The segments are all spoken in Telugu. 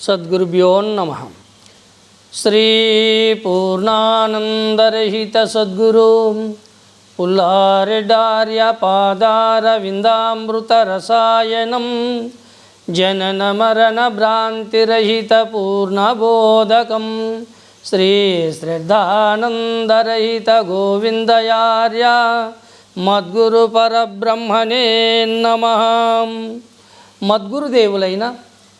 సద్గురుభ్యో నమః. శ్రీ పూర్ణానందరహిత సద్గురు పుల్లారెడ్డార్య పాదార విందామృత రసాయనం జనన మరణ భ్రాంతిరహిత పూర్ణబోధకం శ్రీ శ్రద్ధానందరహిత గోవిందయార్య మద్గురు పరబ్రహ్మణే నమః. మద్గురుదేవులైన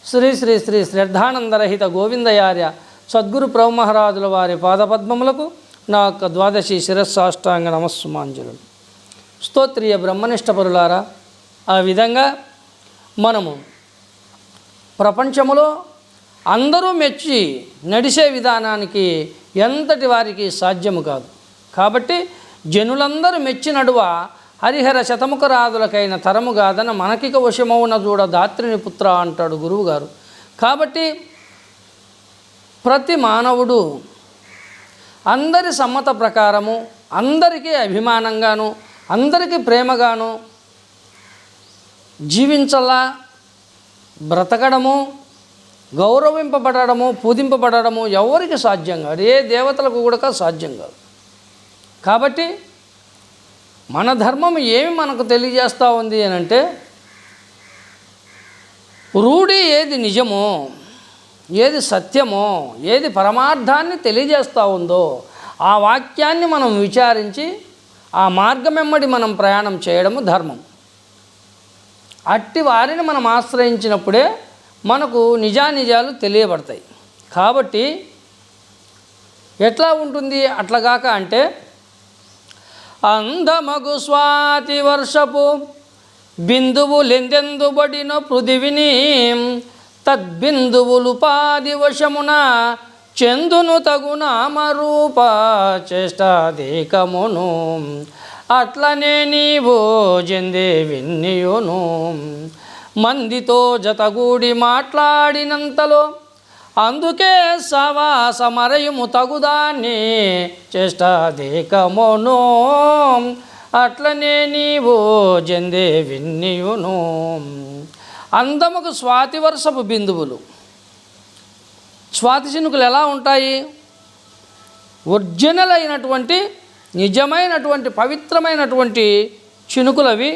శ్రీ శ్రీ శ్రీ శ్రద్ధానందరహిత గోవిందయార్య సద్గురు ప్రభుమహారాజుల వారి పాదపద్మములకు నా యొక్క ద్వాదశి శిరస్సాష్టాంగ నమస్సుమాంజలు. స్తోత్రియ బ్రహ్మనిష్ట పరులారా, ఆ విధంగా మనము ప్రపంచములో అందరూ మెచ్చి నడిచే విధానానికి ఎంతటి వారికి సాధ్యము కాదు. కాబట్టి జనులందరూ మెచ్చి నడువ హరిహర శతముఖరాదులకైన తరము గాదన మనకిక వశమౌన చూడ దాత్రిని పుత్ర అంటాడు గురువుగారు. కాబట్టి ప్రతి మానవుడు అందరి సమ్మత ప్రకారము అందరికీ అభిమానంగాను అందరికీ ప్రేమగాను జీవించలా, బ్రతకడము, గౌరవింపబడము, పూజింపబడము ఎవరికి సాధ్యం కాదు. ఏ దేవతలకు కూడా సాధ్యం కాదు. కాబట్టి మన ధర్మం ఏమి మనకు తెలియజేస్తూ ఉంది అని అంటే, రూఢి ఏది నిజమో, ఏది సత్యమో, ఏది పరమార్థాన్ని తెలియజేస్తూ ఉందో ఆ వాక్యాన్ని మనం విచారించి ఆ మార్గమెమ్మడి మనం ప్రయాణం చేయడము ధర్మం. అట్టి వారిని మనం ఆశ్రయించినప్పుడే మనకు నిజానిజాలు తెలియబడతాయి. కాబట్టి ఎట్లా ఉంటుంది అట్లాగాక అంటే, అందమగు స్వాతి వర్షపు బిందువులెందెందుబడిన పృథివిని తద్బిందువులుపాది వశమున చందును తగు నామరూప చేష్టాదేకమును అట్లనే నీవు చెందే విన్నియును మందితో జతగూడి మాట్లాడినంతలో అందుకే సవాసమరయుము తగుదాన్ని చేష్టాదేకమును అట్లనే నీవు చెందే విన్నియును. అందముకు స్వాతి వర్షపు బిందువులు, స్వాతి చినుకులు ఎలా ఉంటాయి? ఒరిజినల్ అయినటువంటి నిజమైనటువంటి పవిత్రమైనటువంటి చినుకులు అవి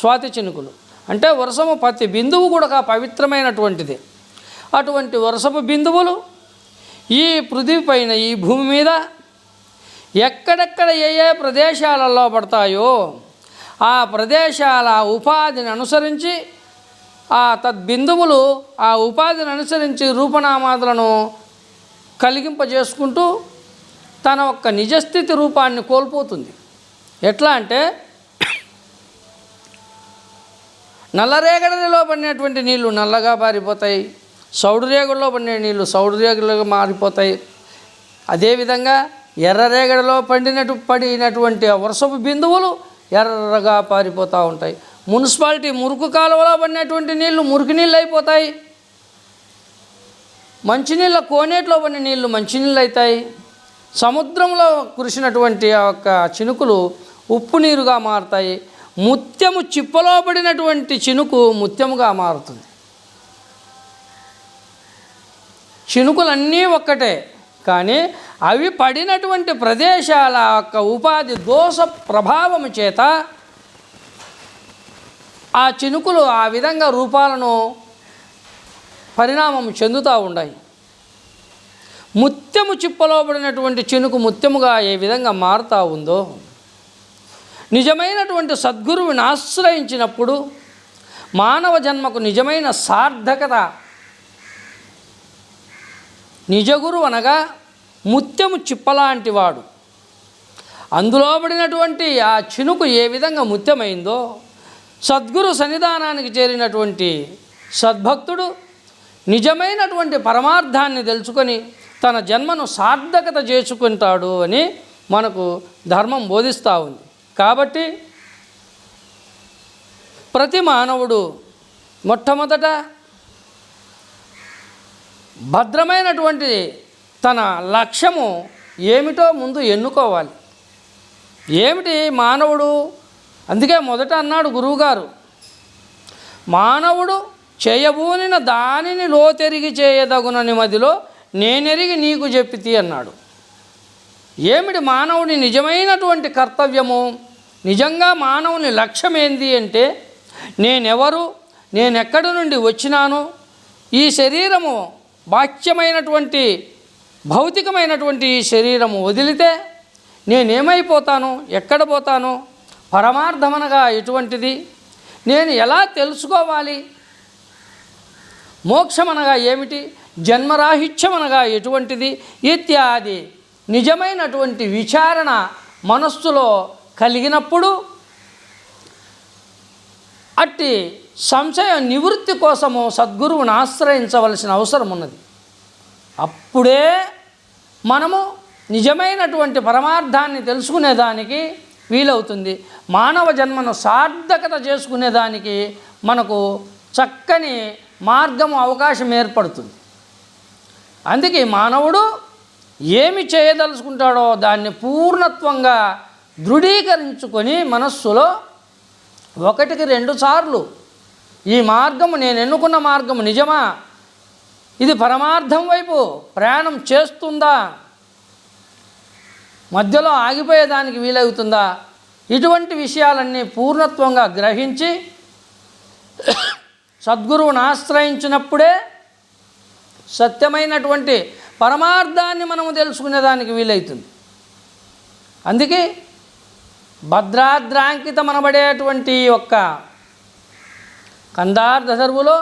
స్వాతి చినుకులు. అంటే వర్షము ప్రతి బిందువు కూడా పవిత్రమైనటువంటిది. అటువంటి వర్షపు బిందువులు ఈ పృథివీ పైన, ఈ భూమి మీద ఎక్కడెక్కడ ఏ ఏ ప్రదేశాలలో పడతాయో ఆ ప్రదేశాల ఉపాధిని అనుసరించి ఆ తద్బిందువులు ఆ ఉపాధిని అనుసరించి రూపనామాదులను కలిగింపజేసుకుంటూ తన యొక్క నిజస్థితి రూపాన్ని కోల్పోతుంది. ఎట్లా అంటే, నల్లరేగడిలో పడినటువంటి నీళ్లు నల్లగా పారిపోతాయి, సౌడు రేగడిలో పడిన నీళ్లు సౌడు రేగడిగా మారిపోతాయి. అదేవిధంగా ఎర్రరేగడిలో పడినటువంటి వర్షపు బిందువులు ఎర్రగా పారిపోతూ ఉంటాయి. మున్సిపాలిటీ మురుకు కాలువలో పడినటువంటి నీళ్లు మురికి నీళ్ళు అయిపోతాయి. మంచినీళ్ళ కోనేటిలో పడిన నీళ్లు మంచినీళ్ళు అవుతాయి. సముద్రంలో కురిసినటువంటి ఆ యొక్క చినుకులు ఉప్పు నీరుగా మారుతాయి. ముత్యము చిప్పలో పడినటువంటి చినుకు ముత్యముగా మారుతుంది. చినుకులన్నీ ఒక్కటే, కానీ అవి పడినటువంటి ప్రదేశాల యొక్క ఉపాధి దోష ప్రభావము చేత ఆ చినుకులు ఆ విధంగా రూపాలను పరిణామం చెందుతూ ఉన్నాయి. ముత్యము చిప్పలో పడినటువంటి చినుకు ముత్యముగా ఏ విధంగా మారుతూ ఉందో, నిజమైనటువంటి సద్గురువుని ఆశ్రయించినప్పుడు మానవ జన్మకు నిజమైన సార్థకత. నిజగురు అనగా ముత్యము చిప్పలాంటి వాడు. అందులో పడినటువంటి ఆ చినుకు ఏ విధంగా ముత్యమైందో, సద్గురు సన్నిధానానికి చేరినటువంటి సద్భక్తుడు నిజమైనటువంటి పరమార్థాన్ని తెలుసుకొని తన జన్మను సార్థకత చేసుకుంటాడు అని మనకు ధర్మం బోధిస్తూ ఉంది. కాబట్టి ప్రతి మానవుడు మొట్టమొదట భద్రమైనటువంటి తన లక్ష్యము ఏమిటో ముందు ఎన్నుకోవాలి. ఏమిటి మానవుడు? అందుకే మొదట అన్నాడు గురువుగారు, మానవుడు చేయబూనిన దానిని లోతెరిగి చేయదగునని మదిలో నేనెరిగి నీకు చెప్పితి అన్నాడు. ఏమిటి మానవుని నిజమైనటువంటి కర్తవ్యము? నిజంగా మానవుని లక్ష్యం ఏంది అంటే, నేనెవరు, నేనెక్కడి నుండి వచ్చినాను, ఈ శరీరము బాహ్యమైనటువంటి భౌతికమైనటువంటి ఈ శరీరము వదిలితే నేనేమైపోతాను, ఎక్కడ పోతాను, పరమార్థమనగా ఎటువంటిది, నేను ఎలా తెలుసుకోవాలి, మోక్షమనగా ఏమిటి, జన్మరాహిత్యమనగా ఎటువంటిది ఇత్యాది నిజమైనటువంటి విచారణ మనస్సులో కలిగినప్పుడు అట్టి సంశయ నివృత్తి కోసము సద్గురువుని ఆశ్రయించవలసిన అవసరం ఉన్నది. అప్పుడే మనము నిజమైనటువంటి పరమార్థాన్ని తెలుసుకునేదానికి వీలవుతుంది. మానవ జన్మను సార్థకత చేసుకునేదానికి మనకు చక్కని మార్గము అవకాశం ఏర్పడుతుంది. అందుకే మానవుడు ఏమి చేయదలుచుకుంటాడో దాన్ని పూర్ణత్వంగా దృఢీకరించుకొని మనస్సులో 1-2 సార్లు ఈ మార్గము, నేను ఎన్నుకున్న మార్గము నిజమా, ఇది పరమార్థం వైపు ప్రయాణం చేస్తుందా, మధ్యలో ఆగిపోయేదానికి వీలవుతుందా, ఇటువంటి విషయాలన్నీ పూర్ణత్వంగా గ్రహించి సద్గురువుని ఆశ్రయించినప్పుడే సత్యమైనటువంటి పరమార్థాన్ని మనము తెలుసుకునేదానికి వీలవుతుంది. అందుకే భద్రాద్రాంకితమనబడేటువంటి యొక్క కందార్థధర్వులో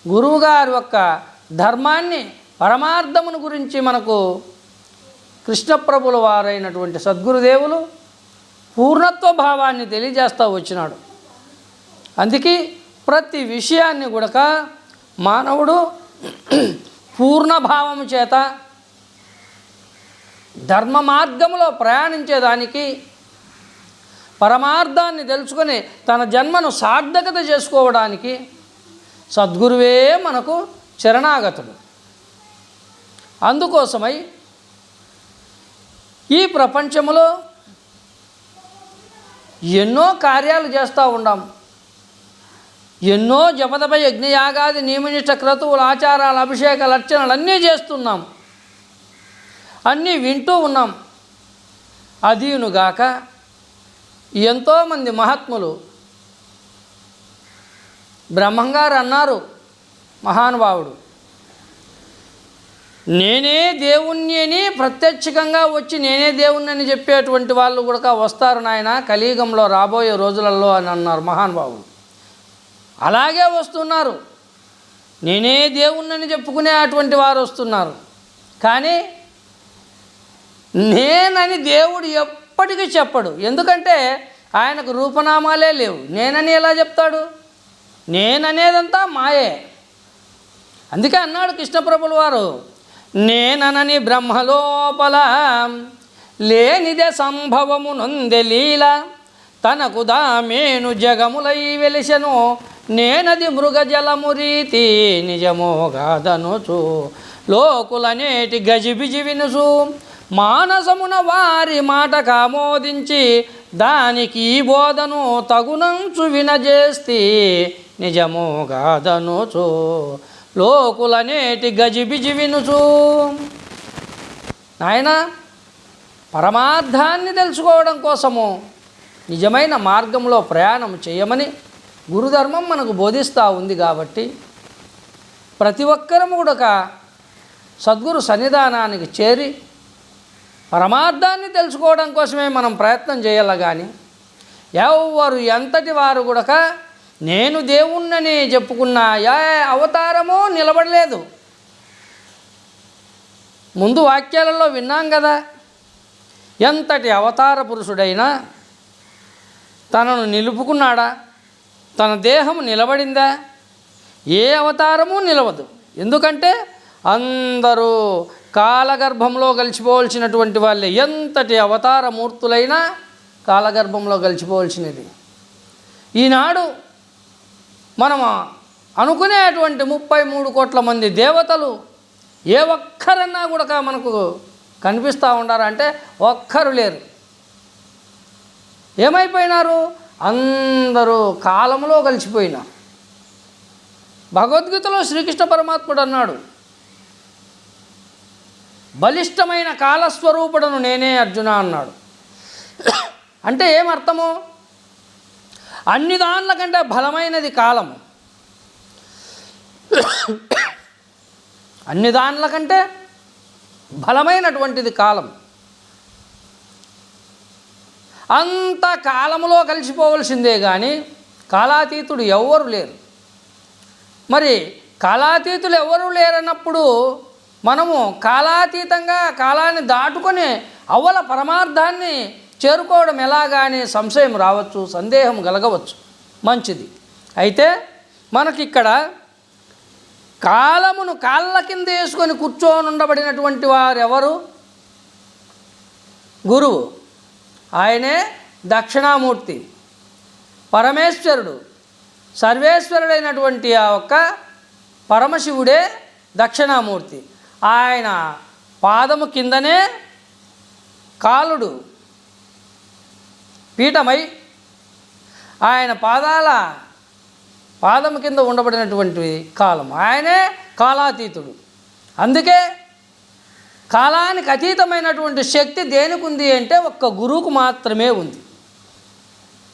గురువుగారి యొక్క ధర్మాన్ని, పరమార్థమును గురించి మనకు కృష్ణప్రభుల వారైనటువంటి సద్గురుదేవులు పూర్ణత్వ భావాన్ని తెలియజేస్తూ వచ్చినాడు. అందుకే ప్రతి విషయాన్ని కూడా మానవుడు పూర్ణభావము చేత ధర్మ మార్గములో ప్రయాణించేదానికి, పరమార్థాన్ని తెలుసుకొని తన జన్మను సార్థకత చేసుకోవడానికి సద్గురువే మనకు శరణాగతుడు. అందుకోసమై ఈ ప్రపంచంలో ఎన్నో కార్యాలు చేస్తూ ఉన్నాం. ఎన్నో జపతప యజ్ఞయాగాది నియమనిష్ట క్రతువులు, ఆచారాలు, అభిషేకాలు, అర్చనలు అన్నీ చేస్తున్నాం, అన్నీ వింటూ ఉన్నాం. అదీనుగాక ఎంతోమంది మహాత్ములు, బ్రహ్మంగారు అన్నారు, మహానుభావుడు, నేనే దేవుణ్ణి అని ప్రత్యక్షంగా వచ్చి నేనే దేవుణ్ణి అని చెప్పేటువంటి వాళ్ళు కూడా వస్తారు నాయన కలియుగంలో రాబోయే రోజులలో అని అన్నారు మహానుభావుడు. అలాగే వస్తున్నారు, నేనే దేవుణ్ణి చెప్పుకునే అటువంటి వారు వస్తున్నారు. కానీ నేనని దేవుడు ఎప్పటికీ చెప్పడు. ఎందుకంటే ఆయనకు రూపనామాలే లేవు. నేనని ఎలా చెప్తాడు? నేననేదంతా మాయే. అందుకే అన్నాడు కృష్ణప్రభుల వారు, నేననని బ్రహ్మలోపల లేనిదే సంభవము నొందె లీల, తనకు దామేను జగములై వెలిసెను, నేనది మృగజలము రీతి నిజమోగాదనుచు, లోకులనేటి గజిబిజి వినుసు, మానసమున వారి మాట కామోదించి, దానికి ఈ బోధను తగునంచు వినజేస్తి, నిజమోగాదనుచు, లోకులనేటి గజిబిజి వినుచు. నాయన, పరమార్థాన్ని తెలుసుకోవడం కోసము నిజమైన మార్గంలో ప్రయాణం చేయమని గురుధర్మం మనకు బోధిస్తూ ఉంది. కాబట్టి ప్రతి ఒక్కరము కూడా సద్గురు సన్నిధానానికి చేరి పరమార్థాన్ని తెలుసుకోవడం కోసమే మనం ప్రయత్నం చేయాలి. కానీ ఎవరు ఎంతటి వారు కూడా నేను దేవుణ్ణని చెప్పుకున్న అవతారమో నిలబడలేదు. ముందు వాక్యాలలో విన్నాం కదా, ఎంతటి అవతార పురుషుడైనా తనను నిలుపుకున్నాడా? తన దేహం నిలబడిందా? ఏ అవతారము నిలవదు. ఎందుకంటే అందరూ కాలగర్భంలో కలిసిపోవలసినటువంటి వాళ్ళే. ఎంతటి అవతార మూర్తులైనా కాలగర్భంలో కలిసిపోవలసినది. ఈనాడు మనం అనుకునేటువంటి 33 కోట్ల మంది దేవతలు ఏ ఒక్కరన్నా కూడా మనకు కనిపిస్తూ ఉండారంటే ఒక్కరు లేరు. ఏమైపోయినారు? అందరూ కాలంలో కలిసిపోయినారు. భగవద్గీతలో శ్రీకృష్ణ పరమాత్ముడు అన్నాడు, బలిష్టమైన కాలస్వరూపుడను నేనే అర్జున అన్నాడు. అంటే ఏమర్థము? అన్ని దాన్ల కంటే బలమైనది కాలము. అన్ని దాన్ల కంటే బలమైనటువంటిది కాలం. అంత కాలములో కలిసిపోవలసిందే కానీ కాలాతీతుడు ఎవ్వరు లేరు. మరి కాలాతీతులు ఎవరు లేరన్నప్పుడు మనము కాలాతీతంగా కాలాన్ని దాటుకొని అవ్వల పరమార్థాన్ని చేరుకోవడం ఎలాగా అనే సంశయం రావచ్చు, సందేహం కలగవచ్చు. మంచిది. అయితే మనకిక్కడ కాలమును కాళ్ళ కింద వేసుకొని కూర్చొని ఉండబడినటువంటి వారెవరు? గురువు. ఆయనే దక్షిణామూర్తి, పరమేశ్వరుడు, సర్వేశ్వరుడైనటువంటి ఆ ఒక్క పరమశివుడే దక్షిణామూర్తి. ఆయన పాదము కిందనే కాలుడు పీఠమై ఆయన పాదము కింద ఉండబడినటువంటి కాలం. ఆయనే కాలాతీతుడు. అందుకే కాలానికి అతీతమైనటువంటి శక్తి దేనికి ఉంది అంటే ఒక్క గురువుకు మాత్రమే ఉంది.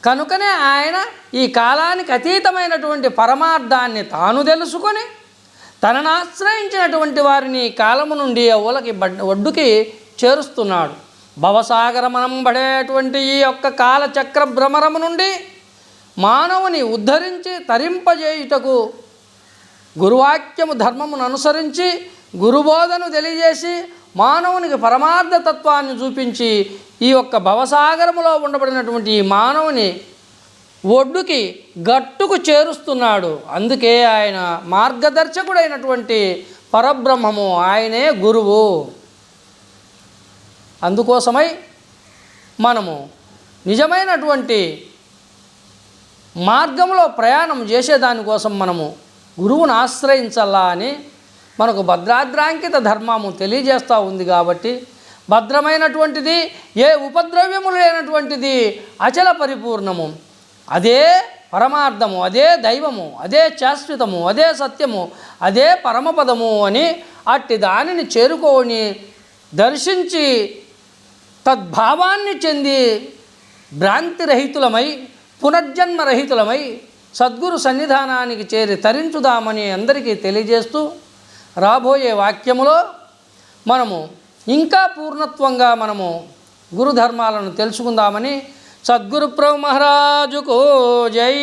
కనుకనే ఆయన ఈ కాలానికి అతీతమైనటువంటి పరమార్థాన్ని తాను తెలుసుకొని తనను ఆశ్రయించినటువంటి వారిని కాలము నుండి అవ్వలకి ఒడ్డుకి చేరుస్తున్నాడు. భవసాగరమనంబడేటువంటి ఈ యొక్క కాలచక్ర భ్రమరము నుండి మానవుని ఉద్ధరించి తరింపజేయుటకు గురువాక్యము ధర్మమును అనుసరించి గురుబోధను తెలియజేసి మానవునికి పరమార్థ తత్వాన్ని చూపించి ఈ యొక్క భవసాగరములో ఉండబడినటువంటి ఈ మానవుని ఒడ్డుకి గట్టుకు చేరుస్తున్నాడు. అందుకే ఆయన మార్గదర్శకుడైనటువంటి పరబ్రహ్మము, ఆయనే గురువు. అందుకోసమై మనము నిజమైనటువంటి మార్గంలో ప్రయాణం చేసేదానికోసం మనము గురువును ఆశ్రయించాలా అని మనకు భద్రాద్రాంకిత ధర్మము తెలియజేస్తూ ఉంది. కాబట్టి భద్రమైనటువంటిది, ఏ ఉపద్రవ్యము లేనటువంటిది, అచల పరిపూర్ణము, అదే పరమార్థము, అదే దైవము, అదే శాశ్వతము, అదే సత్యము, అదే పరమపదము అని అట్టి దానిని చేరుకొని దర్శించి తద్భావాన్ని చెంది భ్రాంతిరహితులమై పునర్జన్మరహితులమై సద్గురు సన్నిధానానికి చేరి తరించుదామని అందరికీ తెలియజేస్తూ రాబోయే వాక్యములో మనము ఇంకా పూర్ణత్వంగా మనము గురుధర్మాలను తెలుసుకుందామని సద్గురు ప్రభు మహారాజుకు జై.